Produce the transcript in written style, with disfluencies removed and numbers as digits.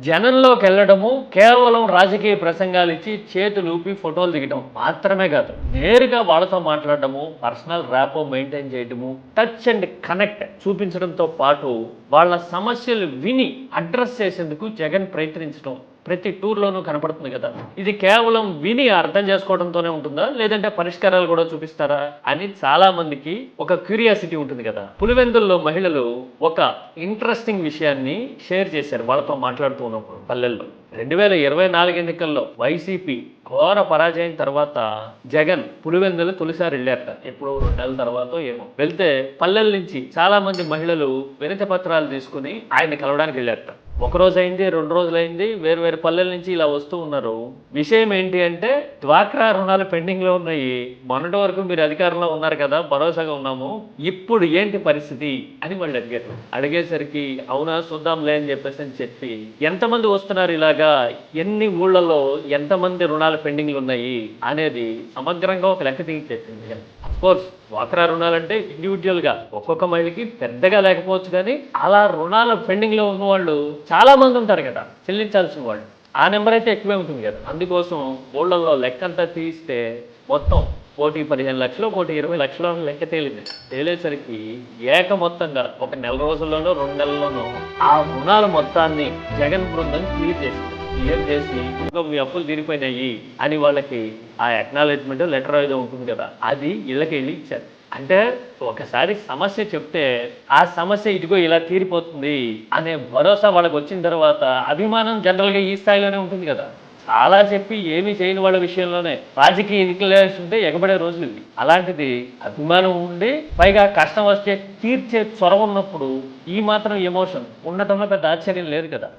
జనంలోకెళ్ళడము కేవలం రాజకీయ ప్రసంగాలిచ్చి చేతులూపి ఫోటోలు దిగడం మాత్రమే కాదు. నేరుగా వాళ్ళతో మాట్లాడడము, పర్సనల్ ర్యాపో మెయింటైన్ చేయడము, టచ్ అండ్ కనెక్ట్ చూపించడంతో పాటు వాళ్ళ సమస్యలు విని అడ్రస్ చేసేందుకు జగన్ ప్రయత్నించడం ప్రతి టూర్లోనూ కనపడుతుంది కదా. ఇది కేవలం విని అర్థం చేసుకోవడంతోనే ఉంటుందా, లేదంటే పరిష్కారాలు కూడా చూపిస్తారా అని చాలా మందికి ఒక క్యూరియాసిటీ ఉంటుంది కదా. పులివెందుల్లో మహిళలు ఒక ఇంట్రెస్టింగ్ విషయాన్ని షేర్ చేశారు వాళ్ళతో మాట్లాడుతూ ఉన్నప్పుడు. పల్లెల్లో 2024 ఎన్నికల్లో వైసీపీ ఘోర పరాజయం తర్వాత జగన్ పులివెందులు తొలిసారి వెళ్ళారట. ఎప్పుడో 2 నెలల తర్వాత ఏమో వెళ్తే పల్లెల నుంచి చాలా మంది మహిళలు వినతి పత్రాలు తీసుకుని ఆయన కలవడానికి వెళ్ళారట. 1 రోజు అయింది, 2 రోజులైంది, వేరు వేరు పల్లెల నుంచి ఇలా వస్తూ ఉన్నారు. విషయం ఏంటి అంటే డ్వాక్రా రుణాలు పెండింగ్లో ఉన్నాయి, మొన్నటి వరకు మీరు అధికారంలో ఉన్నారు కదా, భరోసాగా ఉన్నాము, ఇప్పుడు ఏంటి పరిస్థితి అని వాళ్ళు అడిగారు. అడిగేసరికి అవునా చూద్దాంలే అని చెప్పి ఎంతమంది వస్తున్నారు, ఇలాగా ఎన్ని ఊళ్ళలో ఎంతమంది రుణాలు పెండింగ్లు ఉన్నాయి అనేది సమగ్రంగా ఒక లెక్క తీసి చెప్పింది. అఫ్కోర్స్ డ్వాక్రా రుణాలంటే ఇండివిజువల్గా ఒక్కొక్క మహిళకి పెద్దగా లేకపోవచ్చు, కానీ అలా రుణాల పెండింగ్లో ఉన్న వాళ్ళు చాలా మంది ఉంటారు కదా చెల్లించాల్సిన వాళ్ళు. ఆ నెంబర్ అయితే ఎక్కువే ఉంటుంది కదా. అందుకోసం ఊళ్ళల్లో లెక్క అంతా తీస్తే మొత్తం 1,15 లక్షలు, 1,20 లక్షలు లెక్క తేలేసరికి మొత్తంగా ఒక నెల రోజుల్లోనో 2 నెలల్లోనో ఆ రుణాల మొత్తాన్ని జగన్ బృందం క్లియర్ చేసి ఇంకా మీ అప్పులు తీరిపోయినాయి అని వాళ్ళకి ఆ అక్నాలెడ్జ్మెంట్ లెటర్ ఏదో ఉంటుంది కదా, అది ఇళ్ళకి వెళ్ళి ఇచ్చారు. అంటే ఒకసారి సమస్య చెప్తే ఆ సమస్య ఇదిగో ఇలా తీరిపోతుంది అనే భరోసా వాళ్ళకి వచ్చిన తర్వాత అభిమానం జనరల్గా ఈ స్థాయిలోనే ఉంటుంది కదా. చాలా చెప్పి ఏమీ చేయని వాళ్ళ విషయంలోనే రాజకీయ ఎన్నికలు ఉంటే ఎగబడే రోజులు ఇవి. అలాంటిది అభిమానం ఉండి పైగా కష్టం వస్తే తీర్చే చొరవ ఉన్నప్పుడు ఈ మాత్రం ఎమోషన్ ఉండటంలో పెద్ద ఆశ్చర్యం లేదు కదా.